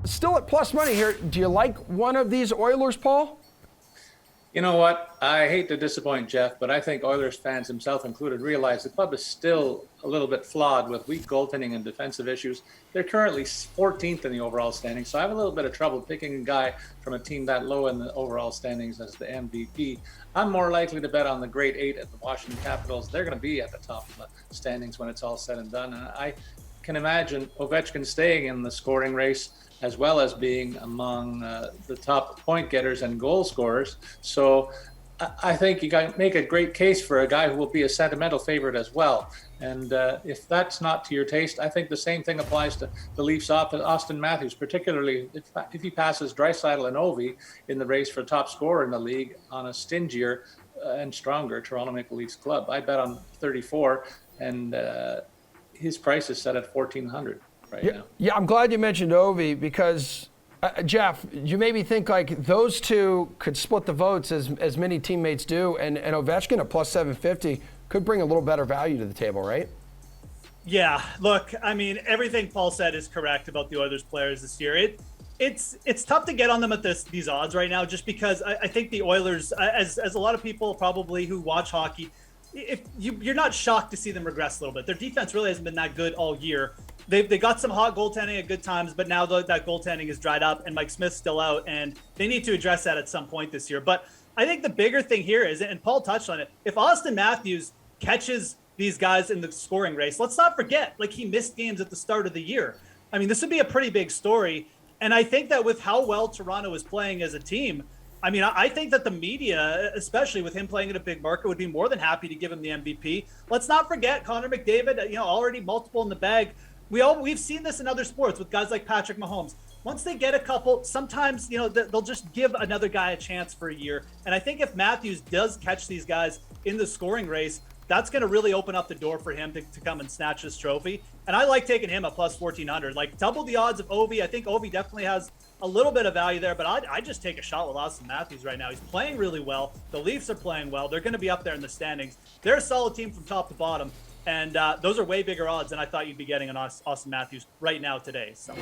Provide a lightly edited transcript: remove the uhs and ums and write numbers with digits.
Still at plus money here. Do you like one of these Oilers, Paul? You know what? I hate to disappoint Geoff, but I think Oilers fans, himself included, realize the club is still a little bit flawed with weak goaltending and defensive issues. They're currently 14th in the overall standings, so I have a little bit of trouble picking a guy from a team that low in the overall standings as the MVP. I'm more likely to bet on the great eight at the Washington Capitals. They're going to be at the top of the standings when it's all said and done. And I can imagine Ovechkin staying in the scoring race, as well as being among the top point getters and goal scorers. So I think you got to make a great case for a guy who will be a sentimental favorite as well. And if that's not to your taste, I think the same thing applies to the Leafs off Austin Matthews, particularly if he passes Draisaitl and Ovi in the race for top scorer in the league on a stingier and stronger Toronto Maple Leafs club. I bet on 34, and his price is set at $1,400. Right now. Yeah, I'm glad you mentioned Ovi because, Geoff, you made me think like those two could split the votes as many teammates do, and Ovechkin at plus 750 could bring a little better value to the table, right? Yeah, look, I mean, everything Paul said is correct about the Oilers players this year. It's tough to get on them at these odds right now, just because I think the Oilers, as a lot of people probably who watch hockey, if you're not shocked to see them regress a little bit. Their defense really hasn't been that good all year. They got some hot goaltending at good times, but now that goaltending is dried up and Mike Smith's still out, and they need to address that at some point this year. But I think the bigger thing here is, and Paul touched on it, if Austin Matthews catches these guys in the scoring race, let's not forget, like, he missed games at the start of the year. I mean, this would be a pretty big story. And I think that with how well Toronto is playing as a team, I mean, I think that the media, especially with him playing in a big market, would be more than happy to give him the MVP. Let's not forget Connor McDavid, already multiple in the bag. We've seen this in other sports with guys like Patrick Mahomes. Once they get a couple, sometimes, they'll just give another guy a chance for a year. And I think if Matthews does catch these guys in the scoring race, that's going to really open up the door for him to come and snatch this trophy. And I like taking him at plus 1,400, like double the odds of Ovi. I think Ovi definitely has a little bit of value there, but I just take a shot with Austin Matthews right now. He's playing really well. The Leafs are playing well. They're going to be up there in the standings. They're a solid team from top to bottom. And those are way bigger odds than I thought you'd be getting on Austin Matthews right now today. So.